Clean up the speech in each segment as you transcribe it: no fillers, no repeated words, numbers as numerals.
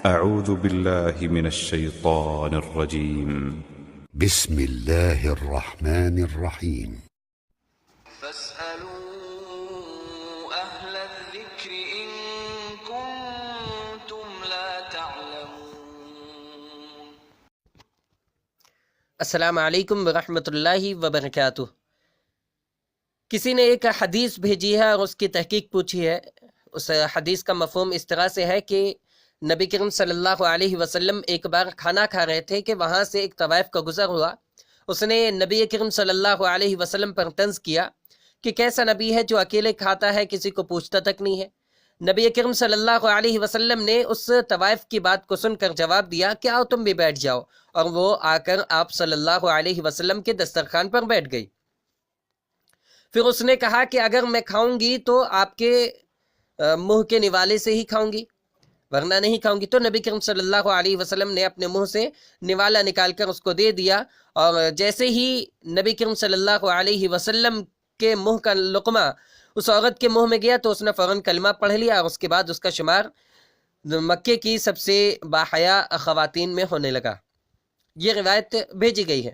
أعوذ بالله من الشيطان الرجيم. بسم الله الرحمن الرحيم. فاسألوا أهل الذكر إن كنتم لا تعلمون. السلام علیکم ورحمۃ اللہ وبرکاتہ۔ کسی نے ایک حدیث بھیجی ہے اور اس کی تحقیق پوچھی ہے۔ اس حدیث کا مفہوم اس طرح سے ہے کہ نبی کریم صلی اللہ علیہ وسلم ایک بار کھانا کھا رہے تھے کہ وہاں سے ایک طوائف کا گزر ہوا۔ اس نے نبی کریم صلی اللہ علیہ وسلم پر طنز کیا کہ کیسا نبی ہے جو اکیلے کھاتا ہے، کسی کو پوچھتا تک نہیں ہے۔ نبی کریم صلی اللہ علیہ وسلم نے اس طوائف کی بات کو سن کر جواب دیا کہ آؤ تم بھی بیٹھ جاؤ، اور وہ آ کر آپ صلی اللہ علیہ وسلم کے دسترخوان پر بیٹھ گئی۔ پھر اس نے کہا کہ اگر میں کھاؤں گی تو آپ کے منہ کے نوالے سے ہی کھاؤں گی، ورنہ نہیں کھاؤں گی۔ تو نبی کریم صلی اللہ علیہ وسلم نے اپنے منہ سے نوالا نکال کر اس کو دے دیا، اور جیسے ہی نبی کریم صلی اللہ علیہ وسلم کے منہ کا لقمہ اس عورت کے منہ میں گیا تو اس نے فوراً کلمہ پڑھ لیا، اور اس کے بعد اس کا شمار مکے کی سب سے باحیا خواتین میں ہونے لگا۔ یہ روایت بھیجی گئی ہے،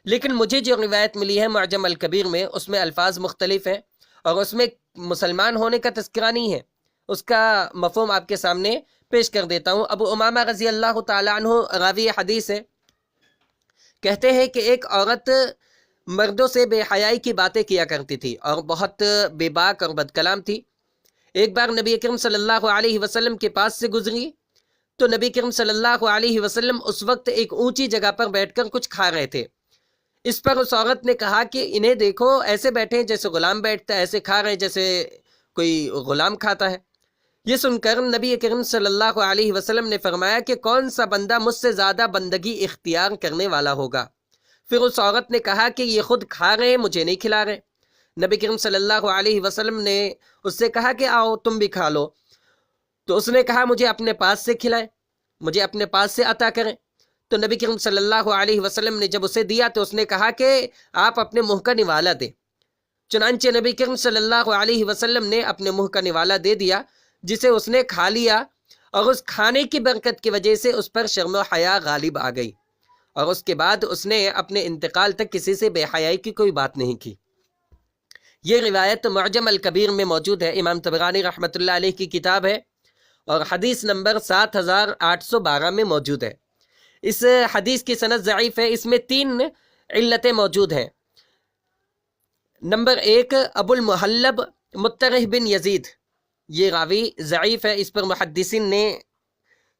لیکن مجھے جو روایت ملی ہے معجم الکبیر میں، اس میں الفاظ مختلف ہیں اور اس میں مسلمان ہونے کا تذکرہ نہیں ہے۔ اس کا مفہوم آپ کے سامنے پیش کر دیتا ہوں۔ ابو امامہ رضی اللہ تعالیٰ عنہ راوی حدیث ہے، کہتے ہیں کہ ایک عورت مردوں سے بے حیائی کی باتیں کیا کرتی تھی اور بہت بے باک اور بد کلام تھی۔ ایک بار نبی کریم صلی اللہ علیہ وسلم کے پاس سے گزری تو نبی کریم صلی اللہ علیہ وسلم اس وقت ایک اونچی جگہ پر بیٹھ کر کچھ کھا رہے تھے۔ اس پر اس عورت نے کہا کہ انہیں دیکھو، ایسے بیٹھے ہیں جیسے غلام بیٹھتا ہے، ایسے کھا رہے ہیں جیسے کوئی غلام کھاتا ہے۔ یہ سن کر نبی کریم صلی اللہ علیہ وسلم نے فرمایا کہ کون سا بندہ مجھ سے زیادہ بندگی اختیار کرنے والا ہوگا؟ پھر اس عورت نے کہا کہ یہ خود کھا رہے ہیں، مجھے نہیں کھلا رہے۔ نبی کریم صلی اللہ علیہ وسلم نے اس سے کہا کہ آؤ تم بھی کھا لو، تو اس نے کہا مجھے اپنے پاس سے کھلائیں، مجھے اپنے پاس سے عطا کریں۔ تو نبی کریم صلی اللہ علیہ وسلم نے جب اسے دیا تو اس نے کہا کہ آپ اپنے منہ کا نوالا دیں۔ چنانچہ نبی کریم صلی اللہ علیہ وسلم نے اپنے منہ کا نوالا دے دیا، جسے اس نے کھا لیا، اور اس کھانے کی برکت کی وجہ سے اس پر شرم و حیا غالب آ گئی، اور اس کے بعد اس نے اپنے انتقال تک کسی سے بے حیائی کی کوئی بات نہیں کی۔ یہ روایت معجم الکبیر میں موجود ہے، امام طبرانی رحمۃ اللہ علیہ کی کتاب ہے، اور حدیث نمبر 7812 میں موجود ہے۔ اس حدیث کی سند ضعیف ہے، اس میں 3 علتیں موجود ہیں۔ نمبر 1، ابو المحلب مطرح بن یزید، یہ راوی ضعیف ہے، اس پر محدثین نے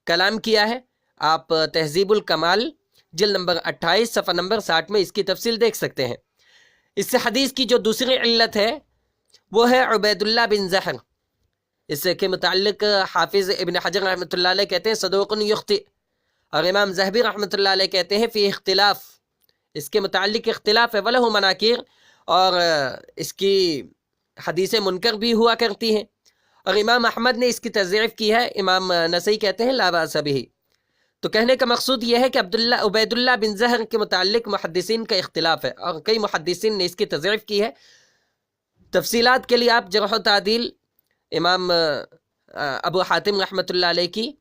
کلام کیا ہے۔ آپ تہذیب الکمال جلد نمبر 28 صفحہ نمبر 60 میں اس کی تفصیل دیکھ سکتے ہیں۔ اس حدیث کی جو دوسری علت ہے وہ ہے عبید اللہ بن زہر۔ اس کے متعلق حافظ ابن حجر رحمۃ اللہ علیہ کہتے ہیں صدوق یخطئ، اور امام ذہبی رحمۃ اللہ علیہ کہتے ہیں فی اختلاف، اس کے متعلق اختلاف ہے، وَلَهُ مناکیر، اور اس کی حدیثیں منکر بھی ہوا کرتی ہیں، اور امام احمد نے اس کی تضعیف کی ہے، امام نسائی کہتے ہیں لا بأس بہ۔ تو کہنے کا مقصود یہ ہے کہ عبید اللہ بن زہر کے متعلق محدثین کا اختلاف ہے، اور کئی محدثین نے اس کی تضعیف کی ہے۔ تفصیلات کے لیے آپ جرح و تعدیل امام ابو حاتم رحمۃ اللہ علیہ کی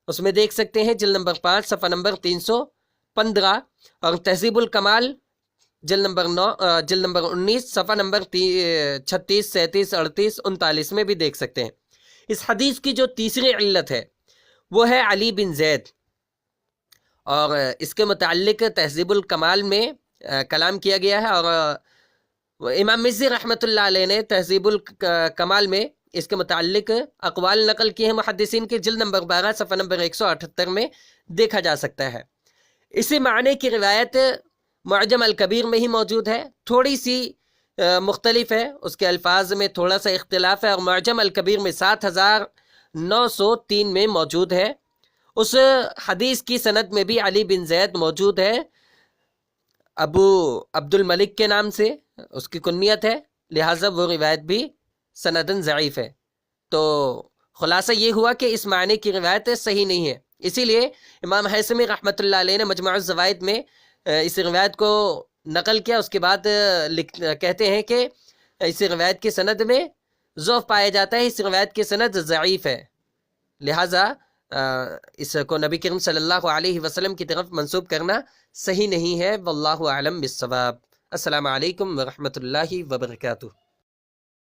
اس میں دیکھ سکتے ہیں، جلد نمبر 5 صفحہ نمبر 315، اور تہذیب الکمال جلد نمبر 19 صفحہ نمبر 36، 37، 38، 39 میں بھی دیکھ سکتے ہیں۔ اس حدیث کی جو تیسری علت ہے وہ ہے علی بن زید، اور اس کے متعلق تہذیب الکمال میں کلام کیا گیا ہے، اور امام مزی رحمۃ اللہ علیہ نے تہذیب الکمال میں اس کے متعلق اقوال نقل کیے ہیں محدثین کے، جلد نمبر 12 صفحہ نمبر 178 میں دیکھا جا سکتا ہے۔ اسی معنی کی روایت معجم الکبیر میں ہی موجود ہے، تھوڑی سی مختلف ہے، اس کے الفاظ میں تھوڑا سا اختلاف ہے، اور معجم الکبیر میں 7903 میں موجود ہے۔ اس حدیث کی سند میں بھی علی بن زید موجود ہے، ابو عبد الملک کے نام سے اس کی کنیت ہے، لہٰذا وہ روایت بھی سندن ضعیف ہے۔ تو خلاصہ یہ ہوا کہ اس معنی کی روایت صحیح نہیں ہے، اسی لیے امام حیثمی رحمۃ اللہ علیہ نے مجموع الزوائد میں اس روایت کو نقل کیا، اس کے بعد کہتے ہیں کہ اس روایت کی سند میں ضعف پایا جاتا ہے، اس روایت کی سند ضعیف ہے، لہٰذا اس کو نبی کریم صلی اللہ علیہ وسلم کی طرف منسوب کرنا صحیح نہیں ہے۔ واللہ اعلم بالصواب۔ السلام علیکم ورحمۃ اللہ وبرکاتہ۔